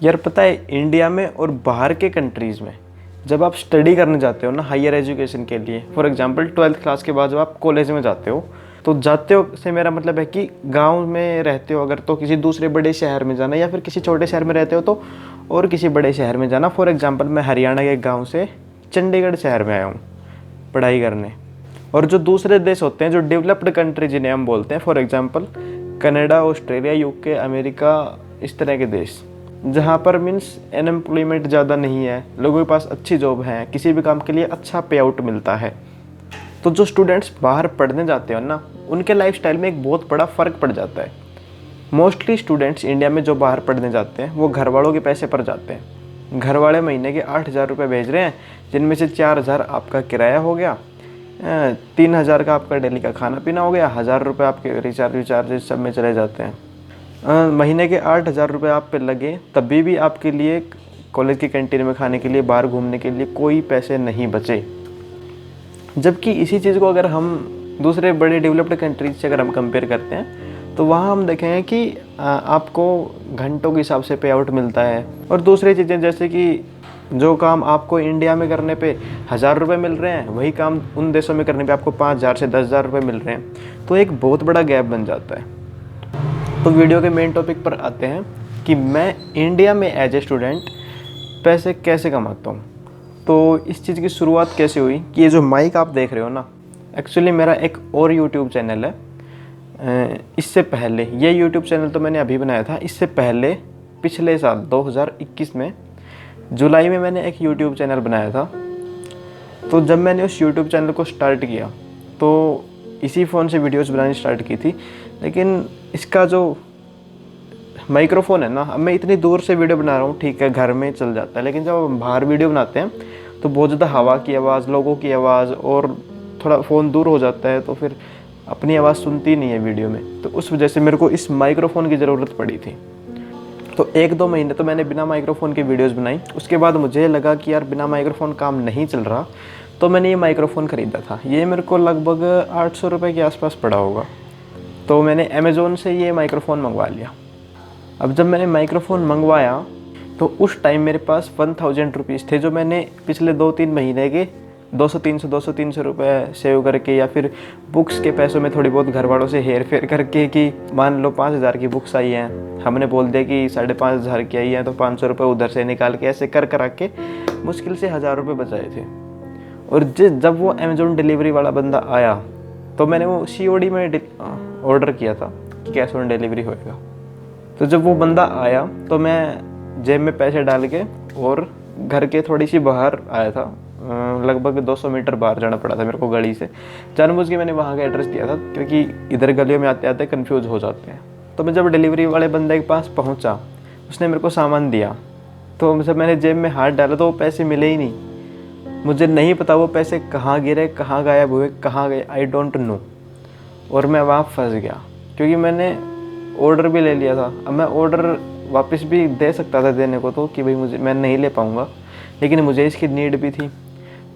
यार पता है, इंडिया में और बाहर के कंट्रीज़ में जब आप स्टडी करने जाते हो ना, हायर एजुकेशन के लिए, फॉर एग्जांपल 12th क्लास के बाद जब आप कॉलेज में जाते हो, तो जाते हो से मेरा मतलब है कि गांव में रहते हो अगर तो किसी दूसरे बड़े शहर में जाना, या फिर किसी छोटे शहर में रहते हो तो और किसी बड़े शहर में जाना। फॉर एग्जांपल मैं हरियाणा के गाँव से चंडीगढ़ शहर में आया हूँ पढ़ाई करने। और जो दूसरे देश होते हैं, जो डेवलप्ड कंट्री जिन्हें हम बोलते हैं, for example Canada, Australia, UK, America, इस तरह के देश जहाँ पर मीन्स अनएम्प्लॉयमेंट ज़्यादा नहीं है, लोगों के पास अच्छी जॉब है, किसी भी काम के लिए अच्छा पे आउट मिलता है। तो जो स्टूडेंट्स बाहर पढ़ने जाते हैं ना, उनके लाइफस्टाइल में एक बहुत बड़ा फ़र्क पड़ जाता है। मोस्टली स्टूडेंट्स इंडिया में जो बाहर पढ़ने जाते हैं वो घर वालों के पैसे पर जाते हैं। घर वाले महीने के 8,000 रुपये भेज रहे हैं, जिनमें से 4,000 आपका किराया हो गया, 3,000 का आपका डेली का खाना पीना हो गया, 1,000 रुपये आपके रिचार्ज सब में चले जाते हैं। महीने के 8,000 रुपये आप पे लगे, तभी भी आपके लिए कॉलेज की कैंटीन में खाने के लिए, बाहर घूमने के लिए कोई पैसे नहीं बचे। जबकि इसी चीज़ को अगर हम दूसरे बड़े डेवलप्ड कंट्रीज से अगर हम कंपेयर करते हैं, तो वहाँ हम देखेंगे कि आपको घंटों के हिसाब से पे आउट मिलता है। और दूसरी चीज़ें जैसे कि जो काम आपको इंडिया में करने पे 1,000 रुपये मिल रहे हैं, वही काम उन देशों में करने पे आपको 5,000 से 10,000 रुपये मिल रहे हैं। तो एक बहुत बड़ा गैप बन जाता है। तो वीडियो के मेन टॉपिक पर आते हैं कि मैं इंडिया में एज ए स्टूडेंट पैसे कैसे कमाता हूँ। तो इस चीज़ की शुरुआत कैसे हुई कि ये जो माइक आप देख रहे हो ना, एक्चुअली मेरा एक और यूट्यूब चैनल है। इससे पहले ये यूट्यूब चैनल तो मैंने अभी बनाया था, इससे पहले पिछले साल 2021 में जुलाई में मैंने एक यूट्यूब चैनल बनाया था। तो जब मैंने उस यूट्यूब चैनल को स्टार्ट किया तो इसी फ़ोन से वीडियोस बनानी स्टार्ट की थी, लेकिन इसका जो माइक्रोफोन है ना, अब मैं इतनी दूर से वीडियो बना रहा हूँ, ठीक है घर में चल जाता है, लेकिन जब हम बाहर वीडियो बनाते हैं तो बहुत ज़्यादा हवा की आवाज़, लोगों की आवाज़, और थोड़ा फ़ोन दूर हो जाता है तो फिर अपनी आवाज़ सुनती नहीं है वीडियो में। तो उस वजह से मेरे को इस माइक्रोफ़ोन की ज़रूरत पड़ी थी। तो 1-2 महीने तो मैंने बिना माइक्रोफ़ोन के वीडियोज़ बनाई। उसके बाद मुझे लगा कि यार बिना माइक्रोफ़ोन काम नहीं चल रहा, तो मैंने ये माइक्रोफ़ोन ख़रीदा था। ये मेरे को लगभग 800 रुपये के आसपास पड़ा होगा। तो मैंने अमेज़ोन से ये माइक्रोफ़ोन मंगवा लिया। अब जब मैंने माइक्रोफ़ोन मंगवाया तो उस टाइम मेरे पास 1,000 रुपीज़ थे, जो मैंने पिछले 2-3 महीने के 200-300 रुपये सेव करके, या फिर बुक्स के पैसों में थोड़ी बहुत घर वालों से हेर फेर करके, कि मान लो 5,000 की बुक्स आई हैं, हमने बोल दिया कि 5,500 की आई हैं, तो 500 रुपये उधर से निकाल के ऐसे कर के मुश्किल से 1,000 रुपये बचाए थे। और जब वो अमेज़ोन डिलीवरी वाला बंदा आया तो मैंने वो COD में ऑर्डर किया था कि कैश ऑन डिलीवरी होएगा। तो जब वो बंदा आया तो मैं जेब में पैसे डाल के और घर के थोड़ी सी बाहर आया था, लगभग 200 मीटर बाहर जाना पड़ा था मेरे को गली से। जानबूझ के मैंने वहाँ का एड्रेस दिया था, क्योंकि इधर गलियों में आते आते कन्फ्यूज़ हो जाते हैं। तो मैं जब डिलीवरी वाले बंदे के पास पहुँचा, उसने मेरे को सामान दिया, तो जब मैंने जेब में हाथ डाला तो वो पैसे मिले ही नहीं। मुझे नहीं पता वो पैसे कहाँ गिरे, कहाँ गायब हुए, कहाँ गए, आई डोंट नो। और मैं वहाँ फंस गया, क्योंकि मैंने ऑर्डर भी ले लिया था। अब मैं ऑर्डर वापस भी दे सकता था देने को, तो कि भाई मैं नहीं ले पाऊँगा, लेकिन मुझे इसकी नीड भी थी।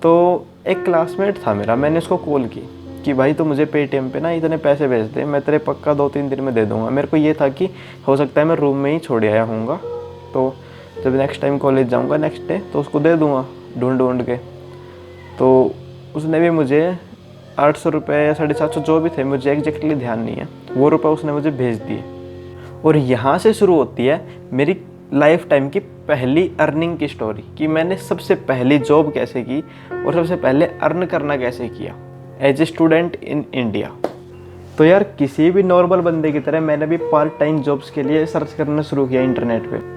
तो एक क्लासमेट था मेरा, मैंने उसको कॉल की कि भाई तो मुझे पेटीएम पे ना इतने पैसे भेज दे, मैं तेरे पक्का 2-3 दिन में दे दूँगा। मेरे को ये था कि हो सकता है मैं रूम में ही छोड़ आया हूँगा, तो जब नेक्स्ट टाइम कॉलेज जाऊँगा नेक्स्ट डे तो उसको दे दूँगा ढूंढ के। तो उसने भी मुझे 800 रुपये या 750 जो भी थे, मुझे एग्जैक्टली ध्यान नहीं है, वो रुपये उसने मुझे भेज दिए। और यहाँ से शुरू होती है मेरी लाइफ टाइम की पहली अर्निंग की स्टोरी, कि मैंने सबसे पहली जॉब कैसे की और सबसे पहले अर्न करना कैसे किया as a student in India. तो यार किसी भी नॉर्मल बंदे की तरह मैंने भी पार्ट टाइम जॉब्स के लिए सर्च करना शुरू किया इंटरनेट पे।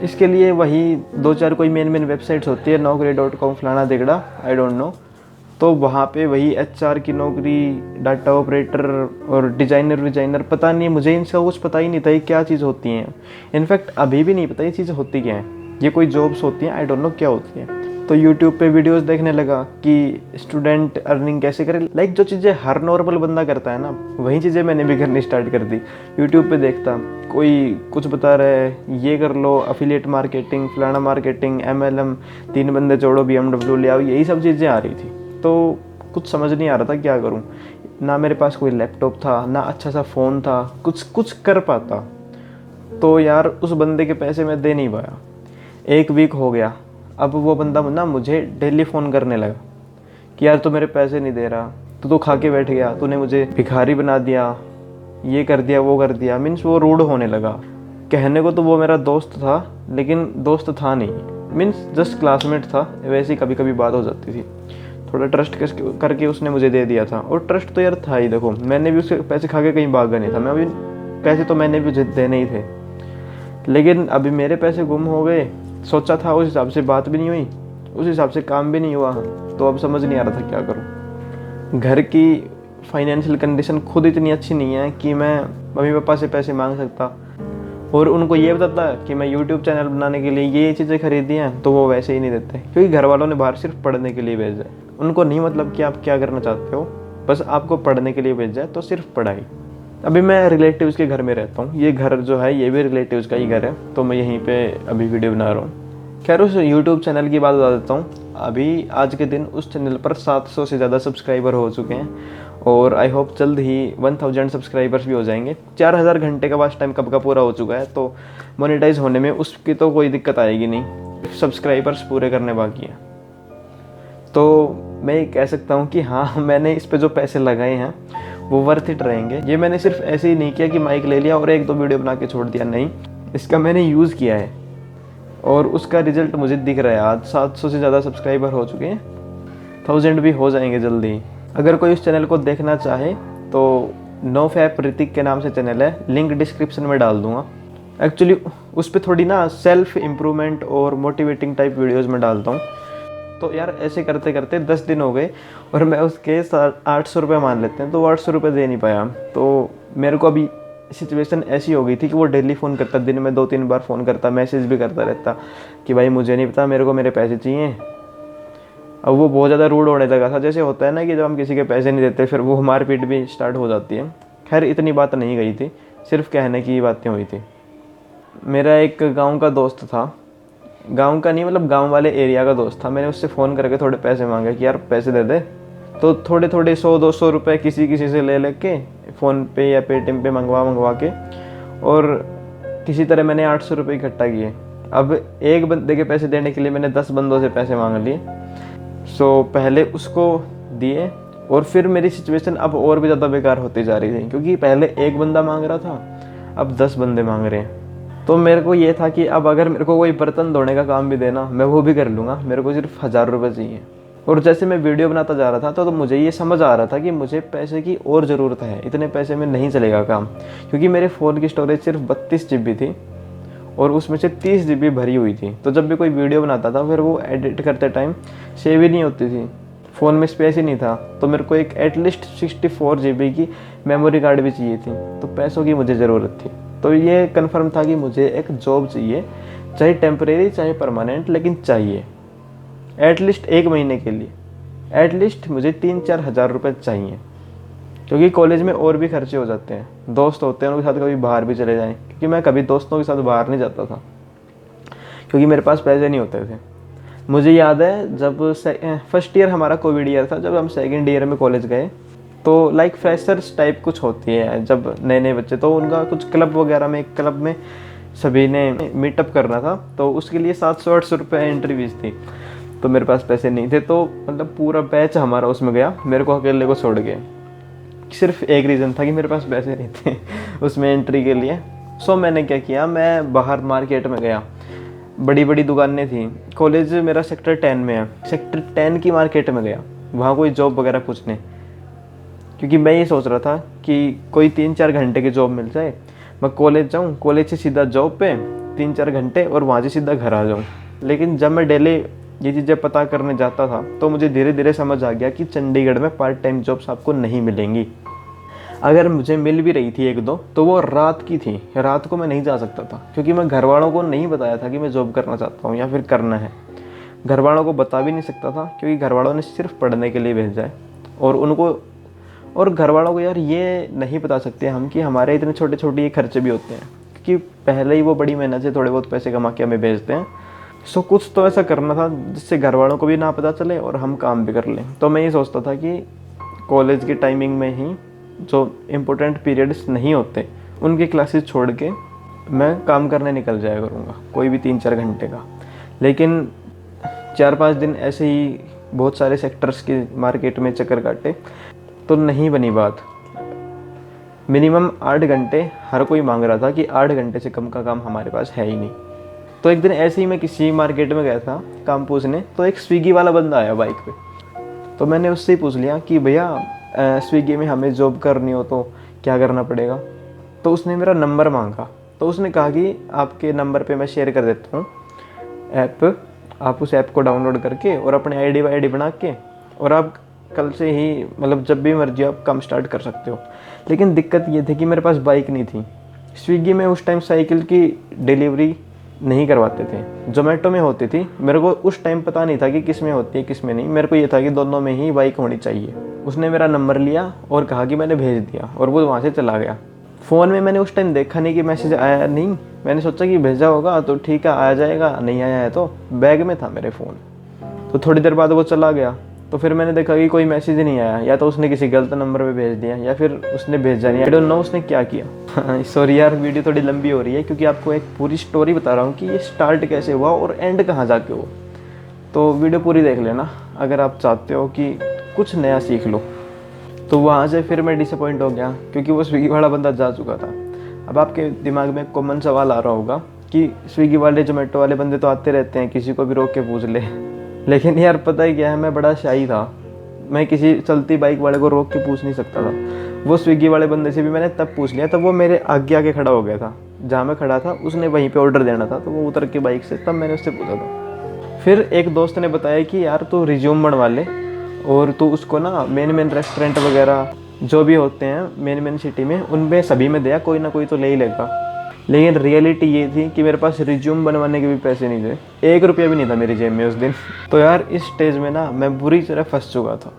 इसके लिए वही 2-4 कोई मेन वेबसाइट्स होती है, naukri.com फलाना दिगड़ा, आई डोंट नो। तो वहाँ पे वही HR की नौकरी, डाटा ऑपरेटर और डिज़ाइनर, पता नहीं, मुझे इनका कुछ पता ही नहीं था ये क्या चीज़ होती हैं। इनफैक्ट अभी भी नहीं पता ये चीज़ होती क्या है, ये कोई जॉब्स होती हैं, आई डोंट नो क्या होती हैं। तो यूट्यूब पे वीडियोस देखने लगा कि स्टूडेंट अर्निंग कैसे करे, लाइक जो चीज़ें हर नॉर्मल बंदा करता है ना, वही चीज़ें मैंने भी करनी स्टार्ट कर दी। यूट्यूब पे देखता, कोई कुछ बता रहा है, ये कर लो, अफिलिएट मार्केटिंग, फलाना मार्केटिंग, MLM, 3 बंदे जोड़ो, BMW ले आओ, यही सब चीज़ें आ रही थी। तो कुछ समझ नहीं आ रहा था क्या करूं। ना मेरे पास कोई लैपटॉप था, ना अच्छा सा फ़ोन था, कुछ कर पाता। तो यार उस बंदे के पैसे मैं दे नहीं पाया। 1 वीक हो गया, अब वो बंदा ना मुझे डेली फ़ोन करने लगा कि यार तू मेरे पैसे नहीं दे रहा, तू खा के बैठ गया, तूने मुझे भिखारी बना दिया, ये कर दिया वो कर दिया। मीन्स वो रूड होने लगा। कहने को तो वो मेरा दोस्त था, लेकिन दोस्त था नहीं, मीन्स जस्ट क्लासमेट था। वैसे ही कभी कभी बात हो जाती थी, थोड़ा ट्रस्ट करके उसने मुझे दे दिया था। और ट्रस्ट तो यार था ही, देखो मैंने भी उसके पैसे खा के कहीं भागा नहीं था, मैं अभी पैसे तो मैंने भी देने ही थे। लेकिन अभी मेरे पैसे गुम हो गए, सोचा था उस हिसाब से बात भी नहीं हुई, उस हिसाब से काम भी नहीं हुआ, तो अब समझ नहीं आ रहा था क्या करूँ। घर की फाइनेंशियल कंडीशन खुद इतनी अच्छी नहीं है कि मैं मम्मी पापा से पैसे मांग सकता, और उनको ये बताता कि मैं यूट्यूब चैनल बनाने के लिए ये चीज़ें खरीदी हैं, तो वो वैसे ही नहीं देते, क्योंकि घर वालों ने बाहर सिर्फ पढ़ने के लिए भेजा है। उनको नहीं मतलब कि आप क्या करना चाहते हो, बस आपको पढ़ने के लिए भेजा है, तो सिर्फ पढ़ाई। अभी मैं रिलेटिव्स के घर में रहता हूँ, ये घर जो है ये भी रिलेटिव्स का ही घर है, तो मैं यहीं पे अभी वीडियो बना रहा हूँ। खैर उस यूट्यूब चैनल की बात बता देता हूँ। अभी आज के दिन उस चैनल पर 700 से ज़्यादा सब्सक्राइबर हो चुके हैं, और आई होप जल्द ही 1000 सब्सक्राइबर्स भी हो जाएंगे। 4000 घंटे का वाच टाइम कब का पूरा हो चुका है, तो मोनेटाइज होने में उसकी तो कोई दिक्कत आएगी नहीं, सब्सक्राइबर्स पूरे करने बाकी हैं। तो मैं ये कह सकता हूँ कि हाँ, मैंने इस पे जो पैसे लगाए हैं वो वर्थ इट रहेंगे। ये मैंने सिर्फ ऐसे ही नहीं किया कि माइक ले लिया और 1-2 वीडियो बना के छोड़ दिया, नहीं, इसका मैंने यूज़ किया है और उसका रिजल्ट मुझे दिख रहा है। आज 700 से ज़्यादा सब्सक्राइबर हो चुके हैं, 1000 भी हो जाएंगे जल्दी। अगर कोई इस चैनल को देखना चाहे तो नो फैप ऋतिक के नाम से चैनल है, लिंक डिस्क्रिप्शन में डाल दूंगा। एक्चुअली उस पर थोड़ी ना सेल्फ इम्प्रूवमेंट और मोटिवेटिंग टाइप वीडियोज़ में डालता हूँ। तो यार ऐसे करते करते 10 दिन हो गए और मैं उसके 800 रुपये मान लेते हैं, तो 800 रुपये दे नहीं पाया। तो मेरे को अभी सिचुएशन ऐसी हो गई थी कि वो डेली फ़ोन करता, दिन में 2-3 बार फ़ोन करता, मैसेज भी करता रहता कि भाई मुझे नहीं पता, मेरे को मेरे पैसे चाहिए। अब वो बहुत ज़्यादा रूड होने लगा था, जैसे होता है ना कि जब हम किसी के पैसे नहीं देते फिर वो मारपीट भी स्टार्ट हो जाती है। खैर इतनी बात नहीं गई थी, सिर्फ कहने की बातें हुई थी। मेरा एक गांव का दोस्त था, गांव का नहीं मतलब गांव वाले एरिया का दोस्त था। मैंने उससे फ़ोन करके थोड़े पैसे मांगे कि यार पैसे दे दे, तो थोड़े थोड़े 100-200 रुपये किसी से ले लेके फ़ोन पे या पेटीएम पे मंगवा के, और किसी तरह मैंने 800 रुपये इकट्ठा किए। अब एक बंदे के पैसे देने के लिए मैंने 10 बंदों से पैसे मांग लिए। सो पहले उसको दिए, और फिर मेरी सिचुएशन अब और भी ज़्यादा बेकार होती जा रही थी, क्योंकि पहले एक बंदा मांग रहा था, अब 10 बंदे मांग रहे हैं। तो मेरे को ये था कि अब अगर मेरे को कोई बर्तन धोने का काम भी देना मैं वो भी कर लूँगा, मेरे को सिर्फ 1000 रुपये चाहिए। और जैसे मैं वीडियो बनाता जा रहा था तो मुझे ये समझ आ रहा था कि मुझे पैसे की और ज़रूरत है, इतने पैसे में नहीं चलेगा काम, क्योंकि मेरे फ़ोन की स्टोरेज सिर्फ 32 GB थी और उसमें से 30 GB भरी हुई थी। तो जब भी कोई वीडियो बनाता था फिर वो एडिट करते टाइम सेव ही नहीं होती थी, फ़ोन में स्पेस ही नहीं था। तो मेरे को एक एटलीस्ट 64 GB की मेमोरी कार्ड भी चाहिए थी, तो पैसों की मुझे ज़रूरत थी। तो ये कंफर्म था कि मुझे एक जॉब चाहिए, चाहे टेम्परेरी चाहे परमानेंट, लेकिन चाहिए एटलीस्ट 1 महीने के लिए। एटलीस्ट मुझे 3-4 हज़ार रुपये चाहिए, क्योंकि कॉलेज में और भी खर्चे हो जाते हैं, दोस्त होते हैं उनके साथ कभी बाहर भी चले जाएं, क्योंकि मैं कभी दोस्तों के साथ बाहर नहीं जाता था क्योंकि मेरे पास पैसे नहीं होते थे। मुझे याद है जब फर्स्ट ईयर हमारा कोविड ईयर था, जब हम सेकेंड ईयर में कॉलेज गए, तो लाइक फ्रेशर्स टाइप कुछ होती है जब नए नए बच्चे, तो उनका कुछ क्लब वगैरह में, एक क्लब में सभी ने मीटअप करना था, तो उसके लिए 700-800 रुपये एंट्री फीस थी। तो मेरे पास पैसे नहीं थे, तो मतलब पूरा बैच हमारा उसमें गया, मेरे को अकेले को छोड़ गए। सिर्फ एक रीज़न था कि मेरे पास पैसे नहीं थे उसमें एंट्री के लिए। सो मैंने क्या किया, मैं बाहर मार्केट में गया, बड़ी बड़ी दुकानें थी, कॉलेज मेरा सेक्टर 10 में है, सेक्टर 10 की मार्केट में गया वहाँ कोई जॉब वगैरह पूछने, क्योंकि मैं ये सोच रहा था कि कोई 3-4 घंटे की जॉब मिल जाए, मैं कॉलेज जाऊँ, कॉलेज से सीधा जॉब पे 3-4 घंटे और वहाँ से सीधा घर आ जाऊँ। लेकिन जब मैं डेली ये चीज़ें पता करने जाता था तो मुझे धीरे धीरे समझ आ गया कि चंडीगढ़ में पार्ट टाइम जॉब्स आपको नहीं मिलेंगी। अगर मुझे मिल भी रही थी 1-2 तो वो रात की थी, रात को मैं नहीं जा सकता था, क्योंकि मैं घर वालों को नहीं बताया था कि मैं जॉब करना चाहता हूँ या फिर करना है। घर वालों को बता भी नहीं सकता था, क्योंकि घर वालों ने सिर्फ पढ़ने के लिए भेजा है, और घर वालों को यार ये नहीं बता सकते हम कि हमारे इतने छोटे छोटे ये खर्चे भी होते हैं, क्योंकि पहले ही वो बड़ी मेहनत से थोड़े बहुत पैसे कमा के हमें भेजते हैं। सो कुछ तो ऐसा करना था जिससे घर वालों को भी ना पता चले और हम काम भी कर लें। तो मैं ये सोचता था कि कॉलेज की टाइमिंग में ही जो इम्पोर्टेंट पीरियड्स नहीं होते उनकी क्लासेस छोड़ के मैं काम करने निकल जाया करूँगा, कोई भी 3-4 घंटे का। लेकिन 4-5 दिन ऐसे ही बहुत सारे सेक्टर्स की मार्केट में चक्कर काटे तो नहीं बनी बात। मिनिमम 8 घंटे हर कोई मांग रहा था कि 8 घंटे से कम का काम हमारे पास है ही नहीं। तो एक दिन ऐसे ही मैं किसी मार्केट में गया था काम पूछने, तो एक स्विगी वाला बंदा आया बाइक पे। तो मैंने उससे ही पूछ लिया कि भैया स्विगी में हमें जॉब करनी हो तो क्या करना पड़ेगा। तो उसने मेरा नंबर मांगा। तो उसने कहा कि आपके नंबर पे मैं शेयर कर देता हूँ ऐप, आप उस ऐप को डाउनलोड करके और अपने आईडी बना के और आप कल से ही मतलब जब भी मर्जी आप काम स्टार्ट कर सकते हो। लेकिन दिक्कत ये थी कि मेरे पास बाइक नहीं थी। स्विगी में उस टाइम साइकिल की डिलीवरी नहीं करवाते थे, जोमेटो में होती थी। मेरे को उस टाइम पता नहीं था कि किस में होती है किस में नहीं, मेरे को ये था कि दोनों में ही बाइक होनी चाहिए। उसने मेरा नंबर लिया और कहा कि मैंने भेज दिया और वो वहाँ से चला गया। फ़ोन में मैंने उस टाइम देखा नहीं कि मैसेज आया नहीं, मैंने सोचा कि भेजा होगा तो ठीक है आ जाएगा, नहीं आया है तो बैग में था मेरे फ़ोन। तो थोड़ी देर बाद वो चला गया। तो फिर मैंने देखा कि कोई मैसेज नहीं आया, या तो उसने किसी गलत नंबर पे भेज दिया या फिर उसने भेजा नहीं, आई डोंट नो उसने क्या किया। सॉरी यार, वीडियो थोड़ी लंबी हो रही है क्योंकि आपको एक पूरी स्टोरी बता रहा हूँ कि ये स्टार्ट कैसे हुआ और एंड कहाँ जाके हो। तो वीडियो पूरी देख लेना अगर आप चाहते हो कि कुछ नया सीख लो। तो वहाँ से फिर मैं डिसअपॉइंट हो गया क्योंकि वो स्विगी वाला बंदा जा चुका था। अब आपके दिमाग में कॉमन सवाल आ रहा होगा कि स्विगी वाले जोमेटो वाले बंदे तो आते रहते हैं, किसी को भी रोक के पूछ ले। लेकिन यार पता ही क्या है, मैं बड़ा शाई था, मैं किसी चलती बाइक वाले को रोक के पूछ नहीं सकता था। वो स्विगी वाले बंदे से भी मैंने तब पूछ लिया, तब वो मेरे आगे आगे खड़ा हो गया था। जहाँ मैं खड़ा था उसने वहीं पे ऑर्डर देना था, तो वो उतर के बाइक से, तब मैंने उससे पूछा था। फिर एक दोस्त ने बताया कि यार तू रिज्यूम बनवा ले और तू उसको ना मेन रेस्टोरेंट वगैरह जो भी होते हैं मेन सिटी में, उनमें सभी में दिया, कोई ना कोई तो ले ही लेगा। लेकिन रियलिटी ये थी कि मेरे पास रिज्यूम बनवाने के भी पैसे नहीं थे, 1 रुपया भी नहीं था मेरी जेब में उस दिन। तो यार इस स्टेज में ना मैं बुरी तरह फंस चुका था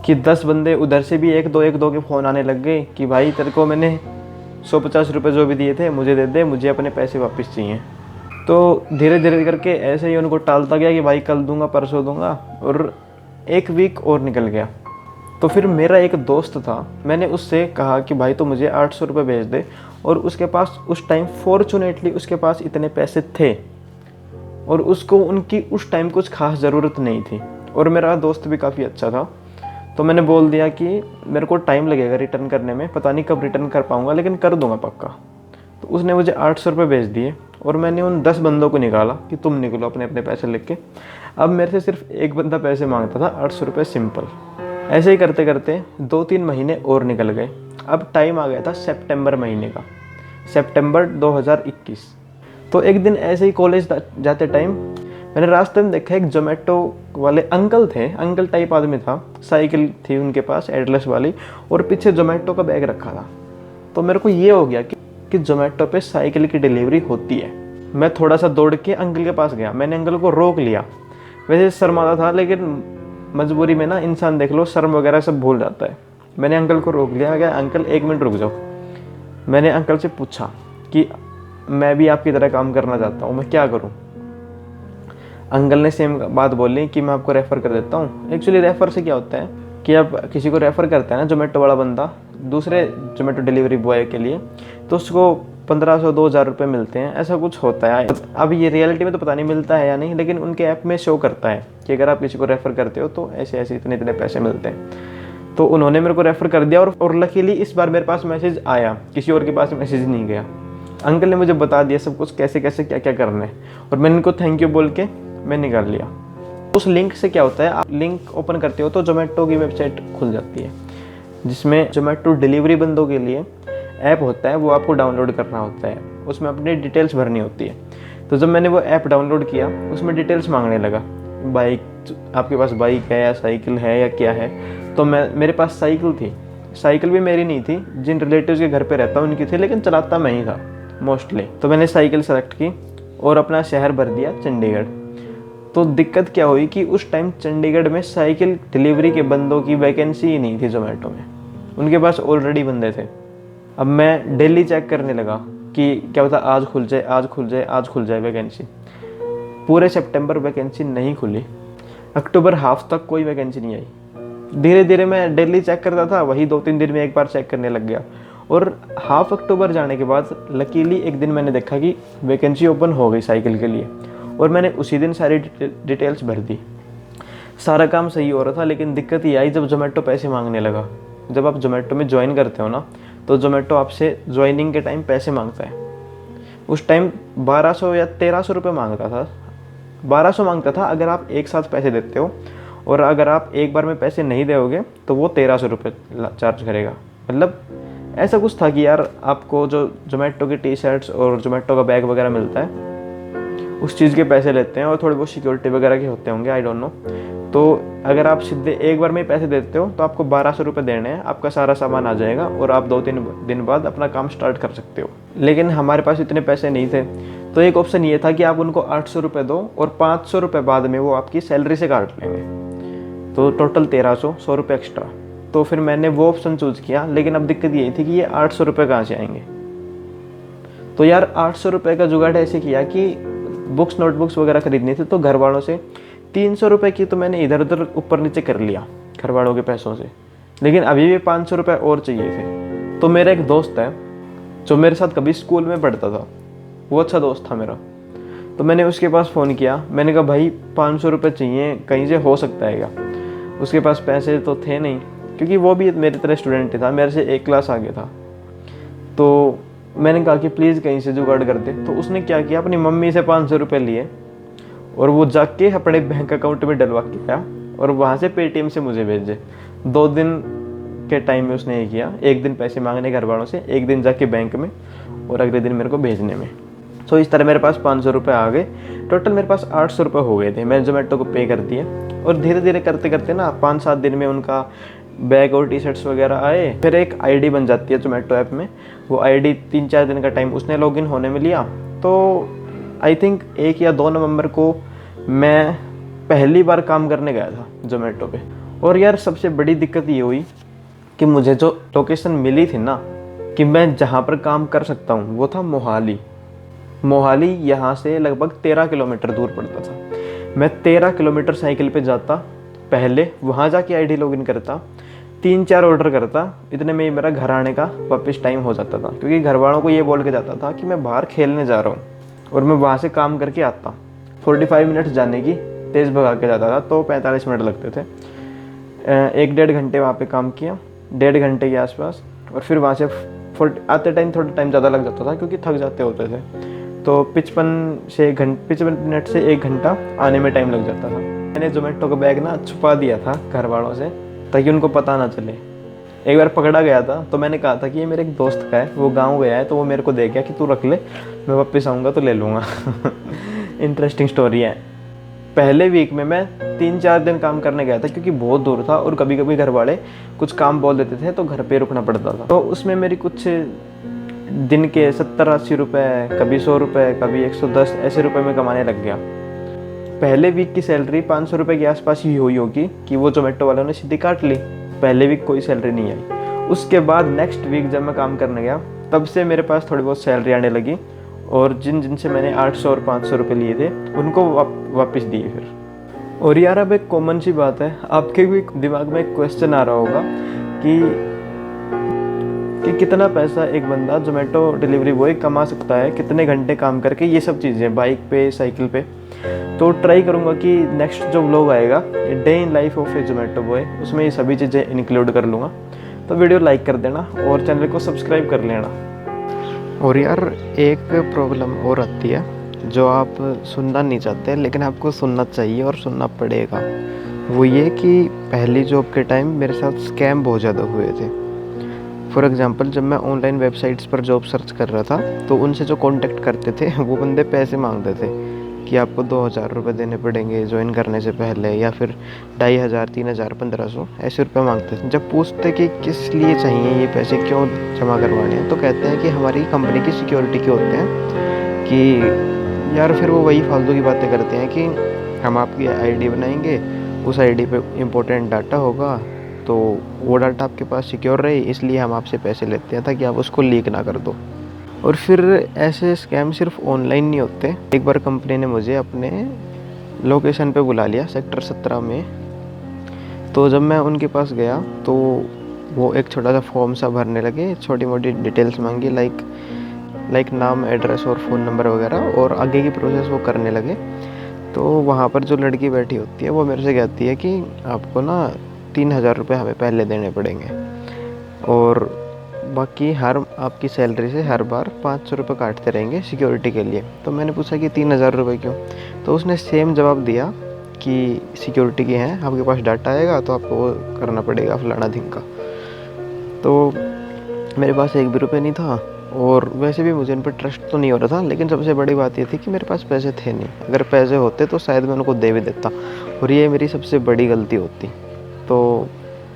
कि 10 बंदे उधर से भी एक दो के फ़ोन आने लग गए कि भाई तेरे को मैंने 150 रुपये जो भी दिए थे मुझे दे दे, मुझे अपने पैसे वापस चाहिए। तो धीरे धीरे करके ऐसे ही उनको टालता गया कि भाई कल दूंगा परसों दूंगा, और 1 वीक और निकल गया। तो फिर मेरा एक दोस्त था, मैंने उससे कहा कि भाई तो मुझे 800 रुपये भेज दे, और उसके पास उस टाइम फॉर्चुनेटली उसके पास इतने पैसे थे और उसको उनकी उस टाइम कुछ खास ज़रूरत नहीं थी, और मेरा दोस्त भी काफ़ी अच्छा था। तो मैंने बोल दिया कि मेरे को टाइम लगेगा रिटर्न करने में, पता नहीं कब रिटर्न कर पाऊँगा लेकिन कर दूँगा पक्का। तो उसने मुझे 800 रुपये भेज दिए और मैंने उन 10 बंदों को निकाला कि तुम निकलो अपने अपने पैसे लेके। अब मेरे से सिर्फ एक बंदा पैसे मांगता था, 800 रुपये सिंपल। ऐसे ही करते करते 2-3 महीने और निकल गए। अब टाइम आ गया था सितंबर महीने का, सितंबर 2021। तो एक दिन ऐसे ही कॉलेज जाते टाइम मैंने रास्ते में देखा, एक जोमेटो वाले अंकल थे, अंकल टाइप आदमी था, साइकिल थी उनके पास एयरलेस वाली, और पीछे जोमेटो का बैग रखा था। तो मेरे को ये हो गया कि जोमेटो पे साइकिल की डिलीवरी होती है। मैं थोड़ा सा दौड़ के अंकल के पास गया, मैंने अंकल को रोक लिया। वैसे शर्माता था लेकिन मजबूरी में ना इंसान देख लो शर्म वगैरह सब भूल जाता है। मैंने अंकल को रोक लिया, क्या अंकल 1 मिनट रुक जाओ। मैंने अंकल से पूछा कि मैं भी आपकी तरह काम करना चाहता हूँ, मैं क्या करूँ। अंकल ने सेम बात बोली कि मैं आपको रेफ़र कर देता हूँ। एक्चुअली रेफ़र से क्या होता है कि आप किसी को रेफ़र करते हैं ना, जोमेटो वाला बंदा दूसरे जोमेटो डिलीवरी बॉय के लिए, तो उसको 1500-2000 रुपये मिलते हैं, ऐसा कुछ होता है। अब ये रियलिटी में तो पता नहीं मिलता है या नहीं, लेकिन उनके ऐप में शो करता है कि अगर आप किसी को रेफ़र करते हो तो ऐसे ऐसे इतने इतने पैसे मिलते हैं। तो उन्होंने मेरे को रेफ़र कर दिया, और लकीली इस बार मेरे पास मैसेज आया, किसी और के पास मैसेज नहीं गया। अंकल ने मुझे बता दिया सब कुछ, कैसे कैसे क्या क्या करना है, और मैंने उनको थैंक यू बोल के मैं निकाल लिया। उस लिंक से क्या होता है, आप लिंक ओपन करते हो तो जोमेटो की वेबसाइट खुल जाती है, जिसमें जोमेटो डिलीवरी बंदों के लिए ऐप होता है, वो आपको डाउनलोड करना होता है, उसमें अपनी डिटेल्स भरनी होती है। तो जब मैंने वो ऐप डाउनलोड किया, उसमें डिटेल्स मांगने लगा, बाइक, आपके पास बाइक है या साइकिल है या क्या है। तो मेरे पास साइकिल थी, साइकिल भी मेरी नहीं थी, जिन रिलेटिव्स के घर पे रहता हूँ उनकी थी, लेकिन चलाता मैं ही था मोस्टली। तो मैंने साइकिल सेलेक्ट की और अपना शहर भर दिया चंडीगढ़। तो दिक्कत क्या हुई कि उस टाइम चंडीगढ़ में साइकिल डिलीवरी के बंदों की वैकेंसी ही नहीं थी जोमेटो में, उनके पास ऑलरेडी बंदे थे। अब मैं डेली चेक करने लगा कि क्या पता आज खुल जाए, आज खुल जाए, आज खुल जाए वैकेंसी। पूरे सितंबर वैकेंसी नहीं खुली, अक्टूबर हाफ तक कोई वैकेंसी नहीं आई। धीरे धीरे मैं डेली चेक करता था, वही 2-3 दिन में एक बार चेक करने लग गया, और हाफ अक्टूबर जाने के बाद लकीली एक दिन मैंने देखा कि वैकेंसी ओपन हो गई साइकिल के लिए, और मैंने उसी दिन सारी डिटेल्स भर दी। सारा काम सही हो रहा था, लेकिन दिक्कत ये आई जब जोमेटो पैसे मांगने लगा। जब आप जोमेटो में ज्वाइन करते हो ना, तो जोमेटो आपसे ज्वाइनिंग के टाइम पैसे मांगता है। उस टाइम 1200 या 1300 रुपये मांगता था, 1200 मांगता था अगर आप एक साथ पैसे देते हो, और अगर आप एक बार में पैसे नहीं दोगे तो वो 1300 रुपये चार्ज करेगा। मतलब ऐसा कुछ था कि यार आपको जो जोमेटो की टी शर्ट्स और जोमेटो का बैग वगैरह मिलता है उस चीज़ के पैसे लेते हैं, और थोड़े बहुत सिक्योरिटी वगैरह के होते होंगे, आई डोंट नो। तो अगर आप सीधे एक बार में ही पैसे देते हो तो आपको 1200 रुपये देने हैं, आपका सारा सामान आ जाएगा और आप 2-3 दिन बाद अपना काम स्टार्ट कर सकते हो। लेकिन हमारे पास इतने पैसे नहीं थे, तो एक ऑप्शन ये था कि आप उनको 800 रुपये दो और 500 रुपये बाद में वो आपकी सैलरी से काट लेंगे, तो टोटल 1300, 100 रुपये एक्स्ट्रा। तो फिर मैंने वो ऑप्शन चूज़ किया, लेकिन अब दिक्कत यही थी कि ये 800 रुपये कहाँ से आएंगे। तो यार 800 रुपये का जुगाड़ ऐसे किया कि बुक्स नोटबुक्स वगैरह खरीदनी थी, तो घर वालों से 300 रुपये की तो मैंने इधर उधर ऊपर नीचे कर लिया घर वालों के पैसों से, लेकिन अभी भी 500 रुपये और चाहिए थे। तो मेरा एक दोस्त है जो मेरे साथ कभी स्कूल में पढ़ता था, वो अच्छा दोस्त था मेरा, तो मैंने उसके पास फ़ोन किया। मैंने कहा भाई 500 रुपये चाहिए, कहीं से हो सकता है क्या? उसके पास पैसे तो थे नहीं, क्योंकि वो भी मेरी तरह स्टूडेंट ही था, मेरे से एक क्लास आगे था। तो मैंने कहा कि प्लीज़ कहीं से जुगाड़ कर दे। तो उसने क्या किया, अपनी मम्मी से 500 रुपये लिए और वो जाके अपने बैंक अकाउंट में डलवा के आया और वहाँ से पेटीएम से मुझे भेजे। 2 दिन के टाइम में उसने ये किया, एक दिन पैसे मांगने घर वालों से, एक दिन जाके बैंक में, और अगले दिन मेरे को भेजने में। तो इस तरह मेरे पास 500 रुपये आ गए। टोटल मेरे पास 800 रुपये हो गए थे। मैंने जोमेटो को पे कर दिए, और धीरे धीरे करते करते ना 5-7 दिन में उनका बैग और टी शर्ट्स वगैरह आए। फिर एक आईडी बन जाती है जोमेटो ऐप में, वो आईडी 3-4 दिन का टाइम उसने लॉगिन होने में लिया। तो आई थिंक 1 या 2 नवंबर को मैं पहली बार काम करने गया था जोमेटो पे। और यार सबसे बड़ी दिक्कत ये हुई कि मुझे जो लोकेशन मिली थी ना कि मैं जहाँ पर काम कर सकता हूँ, वो था मोहाली यहाँ से लगभग 13 किलोमीटर दूर पड़ता था। मैं 13 किलोमीटर साइकिल पे जाता, पहले वहाँ जाके आईडी लॉगिन करता, 3-4 ऑर्डर करता, इतने में ही मेरा घर आने का वापस टाइम हो जाता था। क्योंकि घर वालों को ये बोल के जाता था कि मैं बाहर खेलने जा रहा हूँ, और मैं वहाँ से काम करके आता। 45 मिनट जाने की, तेज़ भगा के जाता था तो 45 मिनट लगते थे। 1-1.5 घंटे वहाँ पे काम किया, 1.5 घंटे के आसपास, और फिर वहाँ से आते टाइम थोड़ा टाइम ज़्यादा लग जाता था क्योंकि थक जाते होते थे। तो 55 मिनट से 1 घंटा आने में टाइम लग जाता था। मैंने जोमेटो का बैग ना छुपा दिया था घर वालों से, ताकि उनको पता ना चले। एक बार पकड़ा गया था तो मैंने कहा था कि ये मेरे एक दोस्त का है, वो गाँव गया है, तो वो मेरे को दे गया कि तू रख ले, मैं वापस आऊँगा तो ले लूँगा। इंटरेस्टिंग स्टोरी है। पहले वीक में मैं 3-4 दिन काम करने गया था, क्योंकि बहुत दूर था और कभी कभी घर वाले कुछ काम बोल देते थे तो घर पे रुकना पड़ता था। तो उसमें मेरी कुछ दिन के 70-80 रुपये, कभी 100 रुपये, कभी 110 ऐसे रुपये में कमाने लग गया। पहले वीक की सैलरी 500 रुपये के आसपास ही हुई होगी कि वो जोमेटो वालों ने सीधी काट ली। पहले वीक कोई सैलरी नहीं आई। उसके बाद नेक्स्ट वीक जब मैं काम करने गया, तब से मेरे पास थोड़ी बहुत सैलरी आने लगी, और जिनसे मैंने 800 और 500 रुपये लिए थे उनको वापस दिए फिर। और यार अब एक कॉमन सी बात है, आपके भी दिमाग में एक क्वेश्चन आ रहा होगा कि कितना पैसा एक बंदा जोमेटो डिलीवरी बॉय कमा सकता है, कितने घंटे काम करके, ये सब चीज़ें बाइक पे, साइकिल पे। तो ट्राई करूँगा कि नेक्स्ट जो व्लॉग आएगा, day in life of A Zomato boy, उसमें ये सभी चीज़ें इंक्लूड कर लूँगा। तो वीडियो लाइक कर देना और चैनल को सब्सक्राइब कर लेना। और यार एक प्रॉब्लम और आती है जो आप सुनना नहीं चाहते, लेकिन आपको सुनना चाहिए और सुनना पड़ेगा। वो ये कि पहली जॉब के टाइम मेरे साथ स्कैम बहुत ज़्यादा हुए थे। फॉर एग्ज़ाम्पल, जब मैं ऑनलाइन वेबसाइट्स पर जॉब सर्च कर रहा था तो उनसे जो कांटेक्ट करते थे वो बंदे पैसे मांगते थे कि आपको 2000 रुपये देने पड़ेंगे ज्वाइन करने से पहले, या फिर 2500, 3000, 1500 ऐसे रुपये मांगते थे। जब पूछते कि किस लिए चाहिए ये पैसे, क्यों जमा करवाने हैं, तो कहते हैं कि हमारी कंपनी की सिक्योरिटी के होते हैं। कि यार फिर वो वही फालतू की बातें करते हैं कि हम आपकी आईडी बनाएंगे, उस आईडी पे इम्पोर्टेंट डाटा होगा, तो वो डाटा आपके पास सिक्योर रहे, इसलिए हम आपसे पैसे लेते हैं ताकि आप उसको लीक ना कर दो। और फिर ऐसे स्कैम सिर्फ ऑनलाइन नहीं होते। एक बार कंपनी ने मुझे अपने लोकेशन पे बुला लिया, सेक्टर 17 में। तो जब मैं उनके पास गया तो वो एक छोटा सा फॉर्म सा भरने लगे, छोटी मोटी डिटेल्स मांगी, लाइक नाम, एड्रेस और फ़ोन नंबर वगैरह, और आगे की प्रोसेस वो करने लगे। तो वहाँ पर जो लड़की बैठी होती है वो मेरे से कहती है कि आपको ना 3,000 रुपये हमें पहले देने पड़ेंगे, और बाकी हर आपकी सैलरी से हर बार 500 रुपये काटते रहेंगे सिक्योरिटी के लिए। तो मैंने पूछा कि 3,000 रुपये क्यों? तो उसने सेम जवाब दिया कि सिक्योरिटी की हैं, आपके पास डाटा आएगा तो आपको वो करना पड़ेगा फलाना ढिमका। तो मेरे पास एक भी रुपये नहीं था, और वैसे भी मुझे इन पर ट्रस्ट तो नहीं हो रहा था, लेकिन सबसे बड़ी बात ये थी कि मेरे पास पैसे थे नहीं। अगर पैसे होते तो शायद मैं उनको दे भी देता, और ये मेरी सबसे बड़ी गलती होती। तो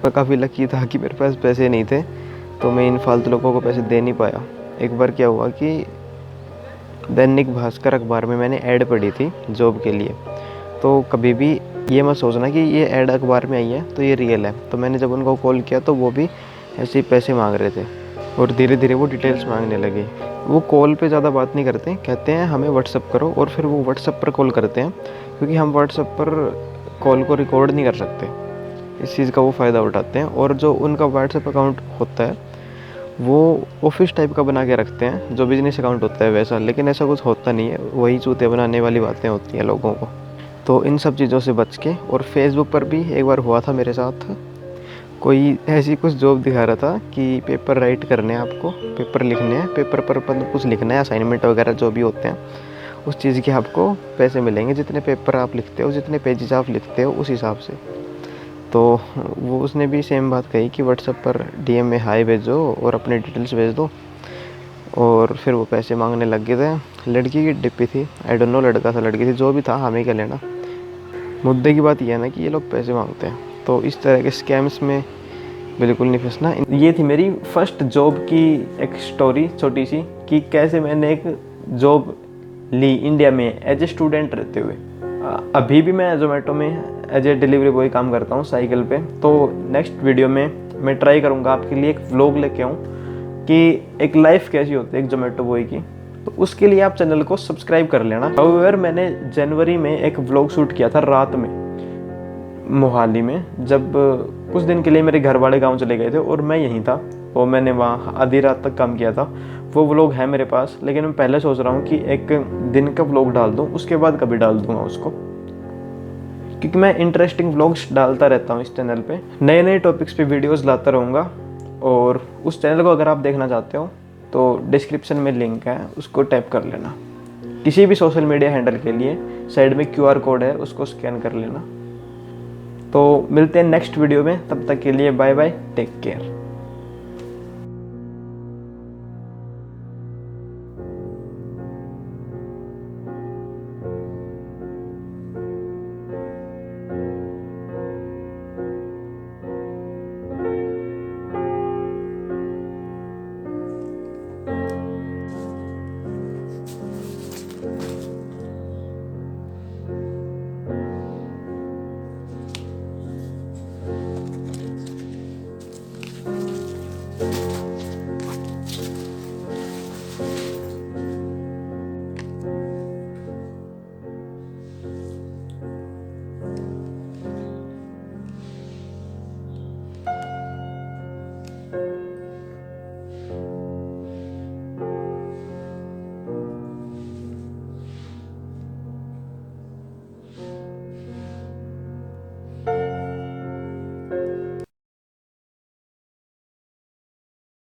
मैं काफ़ी लकी था कि मेरे पास पैसे नहीं थे, तो मैं इन फालतू लोगों को पैसे दे नहीं पाया। एक बार क्या हुआ कि दैनिक भास्कर अखबार में मैंने ऐड पढ़ी थी जॉब के लिए। तो कभी भी ये मत सोचना कि ये ऐड अखबार में आई है तो ये रियल है। तो मैंने जब उनको कॉल किया तो वो भी ऐसे ही पैसे मांग रहे थे, और धीरे धीरे वो डिटेल्स मांगने लगे। वो कॉल पे ज़्यादा बात नहीं करते, कहते हैं हमें व्हाट्सअप करो, और फिर वो व्हाट्सअप पर कॉल करते हैं, क्योंकि हम व्हाट्सअप पर कॉल को रिकॉर्ड नहीं कर सकते। इस चीज़ का वो फ़ायदा उठाते हैं। और जो उनका व्हाट्सअप अकाउंट होता है वो ऑफिस टाइप का बना के रखते हैं, जो बिजनेस अकाउंट होता है वैसा, लेकिन ऐसा कुछ होता नहीं है, वही चूते बनाने वाली बातें होती हैं लोगों को। तो इन सब चीज़ों से बच के। और फेसबुक पर भी एक बार हुआ था मेरे साथ, कोई ऐसी कुछ जॉब दिखा रहा था कि पेपर राइट करने हैं, आपको पेपर लिखने हैं, पेपर पर मतलब कुछ लिखना है, असाइनमेंट वगैरह जो भी होते हैं, उस चीज़ के आपको पैसे मिलेंगे, जितने पेपर आप लिखते हो, जितने पेजेस आप लिखते हो उस हिसाब से। तो वो उसने भी सेम बात कही कि व्हाट्सएप पर डीएम में हाय भेजो और अपने डिटेल्स भेज दो, और फिर वो पैसे मांगने लग गए थे। लड़की की डिप्पी थी, आई डोंट नो लड़का था लड़की थी, जो भी था हमें क्या लेना। मुद्दे की बात यह है ना कि ये लोग पैसे मांगते हैं, तो इस तरह के स्कैम्स में बिल्कुल नहीं फंसना। ये थी मेरी फर्स्ट जॉब की एक स्टोरी छोटी सी, कि कैसे मैंने एक जॉब ली इंडिया में एज ए स्टूडेंट रहते हुए। अभी भी मैं जोमेटो में एज ए डिलीवरी बॉय काम करता हूँ साइकिल पे। तो नेक्स्ट वीडियो में मैं ट्राई करूँगा आपके लिए एक व्लॉग लेके आऊँ कि एक लाइफ कैसी होती है एक जोमेटो बॉय की। तो उसके लिए आप चैनल को सब्सक्राइब कर लेना। हाउएवर मैंने जनवरी में एक व्लॉग शूट किया था रात में मोहाली में, जब कुछ दिन के लिए मेरे घर वाले गाँव चले गए थे और मैं यहीं था, तो मैंने वहाँ आधी रात तक काम किया था। वो व्लॉग है मेरे पास, लेकिन मैं पहले सोच रहा हूँ कि एक दिन का व्लॉग डाल दूँ, उसके बाद कभी डाल दूँगा उसको, क्योंकि मैं इंटरेस्टिंग व्लॉग्स डालता रहता हूँ इस चैनल पे, नए नए टॉपिक्स पे वीडियोस लाता रहूँगा। और उस चैनल को अगर आप देखना चाहते हो तो डिस्क्रिप्शन में लिंक है, उसको टैप कर लेना। किसी भी सोशल मीडिया हैंडल के लिए साइड में QR कोड है, उसको स्कैन कर लेना। तो मिलते हैं नेक्स्ट वीडियो में, तब तक के लिए बाय बाय, टेक केयर।